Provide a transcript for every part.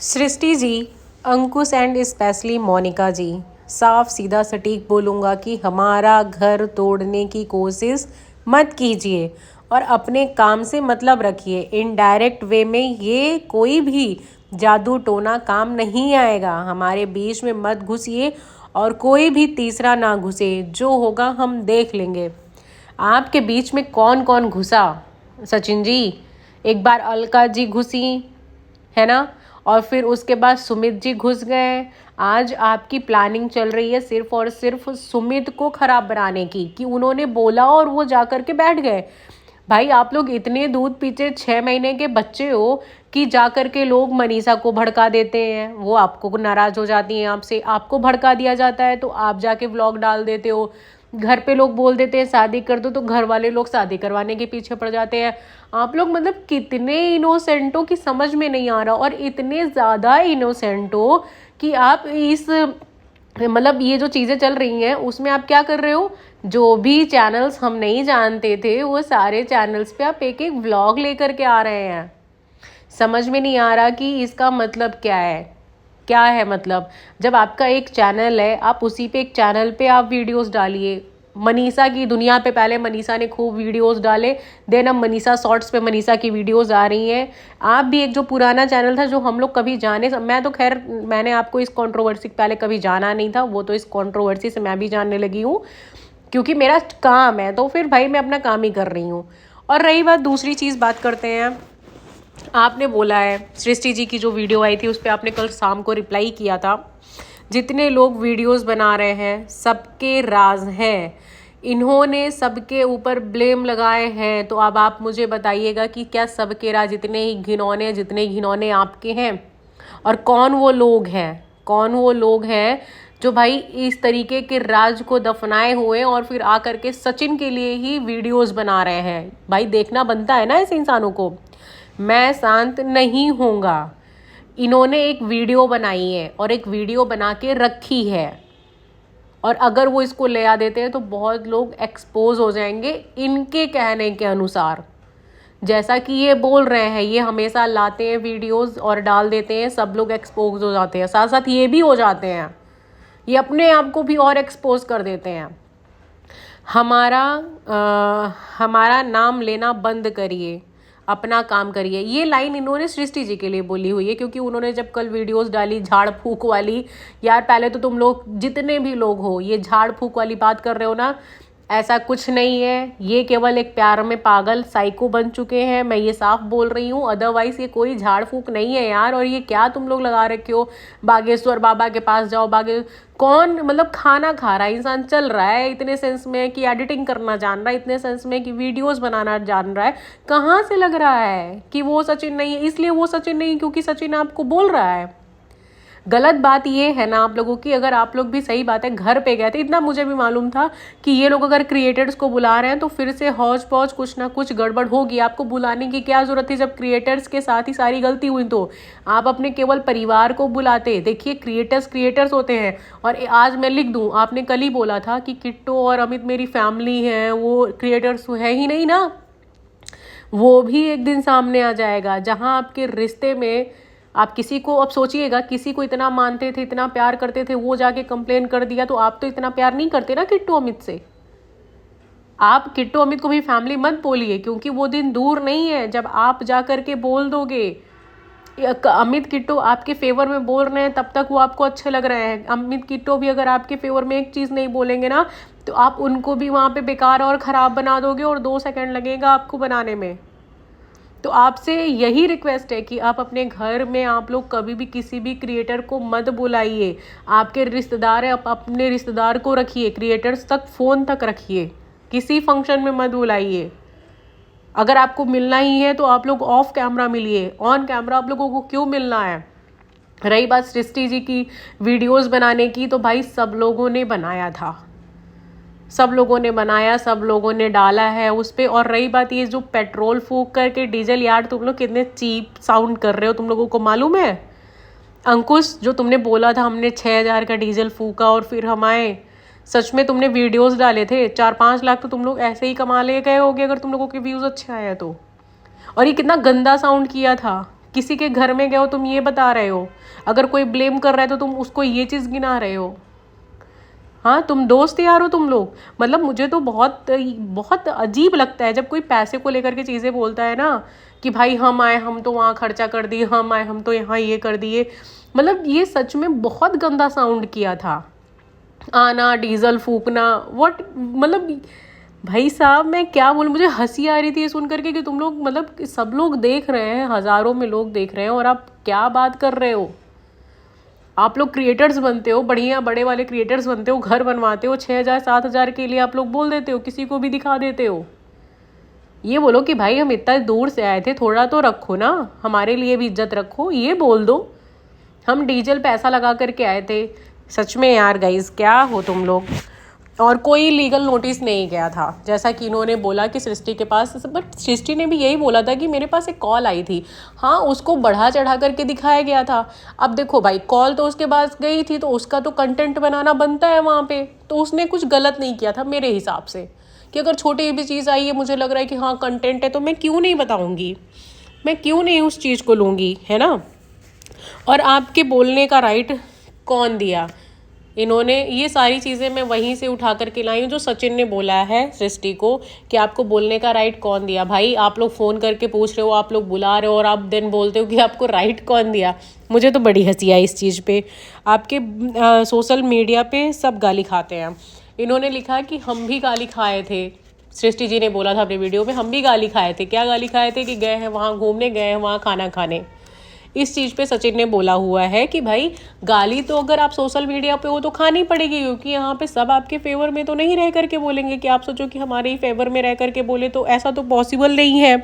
Srishti ji, Ankush and specially Monika ji, साफ सीधा सटीक बोलूँगा कि हमारा घर तोड़ने की कोशिश मत कीजिए और अपने काम से मतलब रखिए। इनडायरेक्ट वे में ये कोई भी जादू टोना काम नहीं आएगा। हमारे बीच में मत घुसिए और कोई भी तीसरा ना घुसे। जो होगा हम देख लेंगे। आपके बीच में कौन कौन घुसा सचिन जी? एक बार अलका जी घुसी, है ना? और फिर उसके बाद सुमित जी घुस गए। आज आपकी प्लानिंग चल रही है सिर्फ और सिर्फ सुमित को खराब बनाने की, कि उन्होंने बोला और वो जा कर के बैठ गए। भाई आप लोग इतने दूध पीछे 6 महीने के बच्चे हो कि जा कर के लोग मनीषा को भड़का देते हैं, वो आपको नाराज हो जाती हैं, आपसे आपको भड़का दिया जाता है तो आप जाके व्लॉग डाल देते हो। घर पे लोग बोल देते हैं शादी कर दो तो घर वाले लोग शादी करवाने के पीछे पड़ जाते हैं। आप लोग मतलब कितने इनोसेंट हो कि समझ में नहीं आ रहा, और इतने ज़्यादा इनोसेंट हो कि आप इस मतलब ये जो चीज़ें चल रही हैं उसमें आप क्या कर रहे हो। जो भी चैनल्स हम नहीं जानते थे वो सारे चैनल्स पे आप एक एक व्लॉग लेकर के आ रहे हैं। समझ में नहीं आ रहा कि इसका मतलब क्या है। क्या है मतलब? जब आपका एक चैनल है आप उसी पे एक चैनल पे आप वीडियोस डालिए। मनीषा की दुनिया पे पहले मनीषा ने खूब वीडियोस डाले, देन अब मनीषा शॉर्ट्स पे मनीषा की वीडियोस आ रही हैं। आप भी एक जो पुराना चैनल था जो हम लोग कभी जाने, मैं तो खैर मैंने आपको इस कंट्रोवर्सी पहले कभी जाना नहीं था, वो तो इस कंट्रोवर्सी से मैं भी जानने लगी हूँ क्योंकि मेरा काम है, तो फिर भाई मैं अपना काम ही कर रही हूँ। और रही बात दूसरी चीज़, बात करते हैं। आपने बोला है सृष्टि जी की जो वीडियो आई थी उस पर आपने कल शाम को रिप्लाई किया था, जितने लोग वीडियोस बना रहे हैं सबके राज हैं, इन्होंने सबके ऊपर ब्लेम लगाए हैं। तो अब आप मुझे बताइएगा कि क्या सबके राज जितने घिनौने आपके हैं? और कौन वो लोग हैं जो भाई इस तरीके के राज को दफनाए हुए और फिर आकर के सचिन के लिए ही वीडियोस बना रहे हैं? भाई देखना बनता है ना ऐसे इंसानों को। मैं शांत नहीं होऊंगा। इन्होंने एक वीडियो बनाई है और एक वीडियो बना के रखी है, और अगर वो इसको ले आ देते हैं तो बहुत लोग एक्सपोज हो जाएंगे इनके कहने के अनुसार। जैसा कि ये बोल रहे हैं, ये हमेशा लाते हैं वीडियोस और डाल देते हैं, सब लोग एक्सपोज हो जाते हैं, साथ साथ ये भी हो जाते हैं, ये अपने आप को भी और एक्सपोज कर देते हैं। हमारा नाम लेना बंद करिए, अपना काम करिए। ये लाइन इन्होंने सृष्टि जी के लिए बोली हुई है क्योंकि उन्होंने जब कल वीडियोस डाली झाड़ फूक वाली, यार पहले तो तुम लोग जितने भी लोग हो ये झाड़ फूक वाली बात कर रहे हो ना, ऐसा कुछ नहीं है। ये केवल एक प्यार में पागल साइको बन चुके हैं, मैं ये साफ बोल रही हूँ। अदरवाइज ये कोई झाड़ फूक नहीं है यार। और ये क्या तुम लोग लगा रखे हो, बागेश्वर बाबा के पास जाओ, कौन मतलब खाना खा रहा है इंसान, चल रहा है इतने सेंस में कि एडिटिंग करना जान रहा है, इतने सेंस में कि वीडियोस बनाना जान रहा है, कहाँ से लग रहा है कि वो सचिन नहीं है? इसलिए वो सचिन नहीं क्योंकि सचिन आपको बोल रहा है। गलत बात ये है ना आप लोगों की, अगर आप लोग भी, सही बात है, घर पे गए थे, इतना मुझे भी मालूम था कि ये लोग अगर क्रिएटर्स को बुला रहे हैं तो फिर से हौज पौज कुछ ना कुछ गड़बड़ होगी। आपको बुलाने की क्या जरूरत थी जब क्रिएटर्स के साथ ही सारी गलती हुई? तो आप अपने केवल परिवार को बुलाते। देखिए क्रिएटर्स होते हैं। और आज मैं लिख दूँ, आपने कल ही बोला था कि किट्टू और अमित मेरी फैमिली है, वो क्रिएटर्स है ही नहीं ना। वो भी एक दिन सामने आ जाएगा जहाँ आपके रिश्ते में आप किसी को, अब सोचिएगा, किसी को इतना मानते थे, इतना प्यार करते थे, वो जाके कंप्लेन कर दिया, तो आप तो इतना प्यार नहीं करते ना किट्टू अमित से। आप किट्टू अमित को भी फैमिली मत बोलिए क्योंकि वो दिन दूर नहीं है जब आप जा कर के बोल दोगे। अमित किट्टू आपके फेवर में बोल रहे हैं तब तक वो आपको अच्छे लग रहे हैं। अमित किट्टू भी अगर आपके फेवर में एक चीज़ नहीं बोलेंगे ना तो आप उनको भी वहाँ पे बेकार और ख़राब बना दोगे और 2 सेकंड लगेगा आपको बनाने में। तो आपसे यही रिक्वेस्ट है कि आप अपने घर में आप लोग कभी भी किसी भी क्रिएटर को मत बुलाइए। आपके रिश्तेदार है, आप अपने रिश्तेदार को रखिए, क्रिएटर्स तक फ़ोन तक रखिए, किसी फंक्शन में मत बुलाइए। अगर आपको मिलना ही है तो आप लोग ऑफ कैमरा मिलिए, ऑन कैमरा आप लोगों को क्यों मिलना है? रही बात सृष्टि जी की वीडियोस बनाने की, तो भाई सब लोगों ने बनाया था, सब लोगों ने बनाया, सब लोगों ने डाला है उस पर। और रही बात ये जो पेट्रोल फूक करके डीजल, यार तुम लोग कितने चीप साउंड कर रहे हो, तुम लोगों को मालूम है? अंकुश, जो तुमने बोला था हमने 6,000 का डीजल फूका और फिर हम आए, सच में तुमने वीडियोस डाले थे, 4-5 लाख तो तुम लोग ऐसे ही कमा ले गए होगे अगर तुम लोगों के व्यूज़ अच्छे आए हैं तो। और ये कितना गंदा साउंड किया था, किसी के घर में गए हो तुम ये बता रहे हो, अगर कोई ब्लेम कर रहा है तो तुम उसको ये चीज़ गिना रहे हो। हाँ, तुम दोस्त यार हो तुम लोग। मतलब मुझे तो बहुत बहुत अजीब लगता है जब कोई पैसे को लेकर के चीज़ें बोलता है ना, कि भाई हम आए हम तो वहाँ खर्चा कर दिए, हम आए हम तो यहाँ ये कर दिए। मतलब ये सच में बहुत गंदा साउंड किया था। आना, डीजल फूकना, व्हाट, मतलब भाई साहब मैं क्या बोलूं, मुझे हंसी आ रही थी ये सुन करके कि तुम लोग, मतलब सब लोग देख रहे हैं, हज़ारों में लोग देख रहे हैं और आप क्या बात कर रहे हो। आप लोग क्रिएटर्स बनते हो, बढ़िया बड़े वाले क्रिएटर्स बनते हो, घर बनवाते हो, 6,000 7,000 के लिए आप लोग बोल देते हो, किसी को भी दिखा देते हो। ये बोलो कि भाई हम इतना दूर से आए थे, थोड़ा तो रखो ना, हमारे लिए भी इज्जत रखो, ये बोल दो। हम डीजल पैसा लगा करके आए थे। सच में यार गाइस, क्या हो तुम लोग। और कोई लीगल नोटिस नहीं गया था, जैसा कि इन्होंने बोला कि सृष्टि के पास, बट सृष्टि ने भी यही बोला था कि मेरे पास एक कॉल आई थी। हाँ, उसको बढ़ा चढ़ा करके दिखाया गया था। अब देखो भाई, कॉल तो उसके पास गई थी तो उसका तो कंटेंट बनाना बनता है वहाँ पे, तो उसने कुछ गलत नहीं किया था मेरे हिसाब से, कि अगर छोटी भी चीज़ आई है, मुझे लग रहा है कि हाँ कंटेंट है, तो मैं क्यों नहीं बताऊँगी, मैं क्यों नहीं उस चीज़ को लूँगी, है ना। और आपके बोलने का राइट कौन दिया। इन्होंने ये सारी चीज़ें मैं वहीं से उठा करके लाई हूँ जो सचिन ने बोला है सृष्टि को, कि आपको बोलने का राइट कौन दिया। भाई आप लोग फ़ोन करके पूछ रहे हो, आप लोग बुला रहे हो और आप देन बोलते हो कि आपको राइट कौन दिया। मुझे तो बड़ी हंसी आई इस चीज़ पे। आपके सोशल मीडिया पे सब गाली खाते हैं। इन्होंने लिखा कि हम भी गाली खाए थे, सृष्टि जी ने बोला था अपने वीडियो में, हम भी गाली खाए थे। क्या गाली खाए थे, कि गए हैं वहाँ घूमने, गए हैं वहाँ खाना खाने। इस चीज़ पे सचिन ने बोला हुआ है कि भाई गाली तो अगर आप सोशल मीडिया पे हो तो खानी पड़ेगी, क्योंकि यहाँ पे सब आपके फेवर में तो नहीं रह करके बोलेंगे, कि आप सोचो कि हमारे ही फेवर में रह करके बोले, तो ऐसा तो पॉसिबल नहीं है।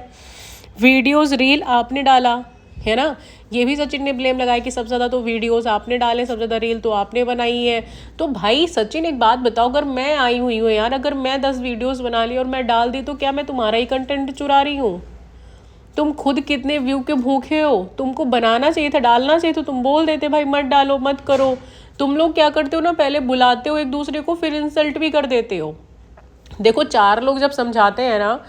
वीडियोज़ रील आपने डाला है ना, ये भी सचिन ने ब्लेम लगाया कि सबसे ज़्यादा तो वीडियोस आपने डाले, सबसे ज़्यादा रील तो आपने बनाई है। तो भाई सचिन एक बात बताओ, अगर मैं आई हुई हूँ यार, अगर मैं 10 वीडियोस बना ली और मैं डाल दी, तो क्या मैं तुम्हारा ही कंटेंट चुरा रही हूँ। तुम खुद कितने व्यू के भूखे हो, तुमको बनाना चाहिए था, डालना चाहिए तो तुम बोल देते भाई मत डालो मत करो। तुम लोग क्या करते हो ना, पहले बुलाते हो एक दूसरे को, फिर इंसल्ट भी कर देते हो। देखो 4 लोग जब समझाते हैं ना,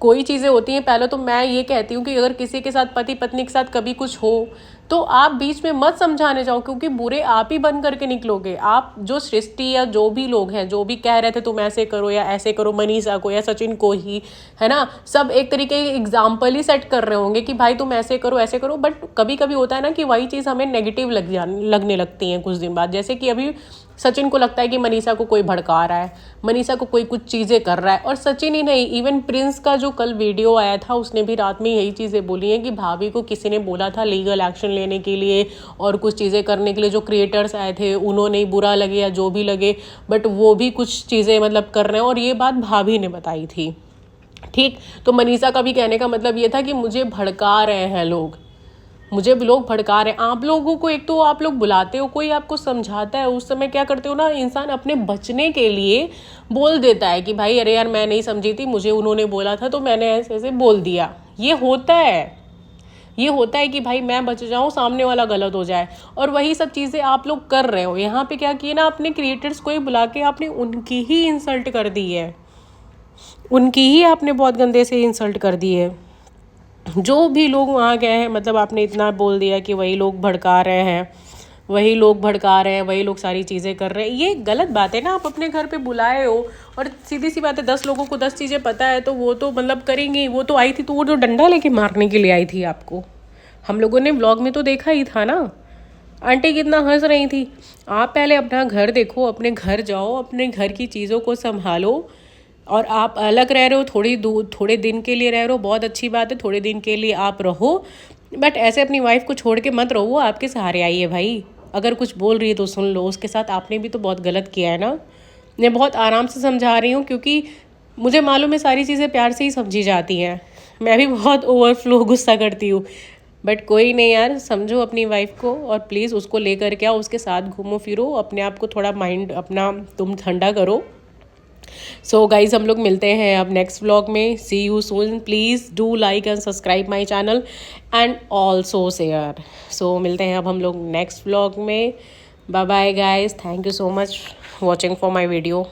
कोई चीज़ें होती हैं, पहले तो मैं ये कहती हूँ कि अगर किसी के साथ, पति पत्नी के साथ कभी कुछ हो तो आप बीच में मत समझाने जाओ, क्योंकि बुरे आप ही बन करके निकलोगे। आप जो सृष्टि या जो भी लोग हैं जो भी कह रहे थे तुम ऐसे करो या ऐसे करो, मनीषा को या सचिन को ही, है ना, सब एक तरीके की एग्जाम्पल ही सेट कर रहे होंगे कि भाई तुम ऐसे करो ऐसे करो। बट कभी कभी होता है ना कि वही चीज़ हमें नेगेटिव लगने लगती है कुछ दिन बाद। जैसे कि अभी सचिन को लगता है कि मनीषा को कोई भड़का रहा है, मनीषा को कोई कुछ चीज़ें कर रहा है। और सचिन ही नहीं, इवन प्रिंस का जो कल वीडियो आया था उसने भी रात में यही चीज़ें बोली हैं कि भाभी को किसी ने बोला था लीगल एक्शन लेने के लिए और कुछ चीज़ें करने के लिए। जो क्रिएटर्स आए थे उन्होंने ही बुरा लगे या जो भी लगे, बट वो भी कुछ चीज़ें मतलब कर रहे हैं, और ये बात भाभी ने बताई थी। ठीक, तो मनीषा का भी कहने का मतलब ये था कि मुझे भड़का रहे हैं लोग, मुझे भी लोग भड़का रहे हैं। आप लोगों को, एक तो आप लोग बुलाते हो, कोई आपको समझाता है, उस समय क्या करते हो ना, इंसान अपने बचने के लिए बोल देता है कि भाई अरे यार मैं नहीं समझी थी, मुझे उन्होंने बोला था तो मैंने ऐसे ऐसे बोल दिया। ये होता है, ये होता है कि भाई मैं बच जाऊं, सामने वाला गलत हो जाए। और वही सब चीज़ें आप लोग कर रहे हो। यहाँ पे क्या किए ना, अपने क्रिएटर्स को ही बुला के आपने उनकी ही इंसल्ट कर दी है, उनकी ही आपने बहुत गंदे से इंसल्ट कर दी है। जो भी लोग वहाँ गए हैं, मतलब आपने इतना बोल दिया कि वही लोग भड़का रहे हैं, वही लोग भड़का रहे हैं, वही लोग सारी चीज़ें कर रहे हैं। ये गलत बात है ना। आप अपने घर पे बुलाए हो और सीधी सी बात है, 10 लोगों को 10 चीज़ें पता है तो वो तो मतलब करेंगी। वो तो आई थी तो वो जो डंडा लेके मारने के लिए आई थी आपको, हम लोगों ने व्लॉग में तो देखा ही था ना। आंटी कितना हंस रही थी। आप पहले अपना घर देखो, अपने घर जाओ, अपने घर की चीज़ों को संभालो। और आप अलग रह रहे हो, थोड़े दिन के लिए रह रहे हो, बहुत अच्छी बात है, थोड़े दिन के लिए आप रहो, बट ऐसे अपनी वाइफ को छोड़ के मत रहो। वो आपके सहारे आई है भाई, अगर कुछ बोल रही है तो सुन लो। उसके साथ आपने भी तो बहुत गलत किया है ना। मैं बहुत आराम से समझा रही हूँ क्योंकि मुझे मालूम है सारी चीज़ें प्यार से ही समझी जाती हैं। मैं भी बहुत ओवरफ्लो गुस्सा करती हूँ, बट कोई नहीं यार, समझो अपनी वाइफ को और प्लीज़ उसको लेकर के आओ, उसके साथ घूमो फिरो, अपने आप को थोड़ा माइंड अपना तुम ठंडा करो। सो गाइज हम लोग मिलते हैं अब नेक्स्ट व्लॉग में। See you soon. Please do like and subscribe my channel and also share. So मिलते हैं अब हम लोग नेक्स्ट व्लॉग में। Bye bye guys, thank you so much watching for my video.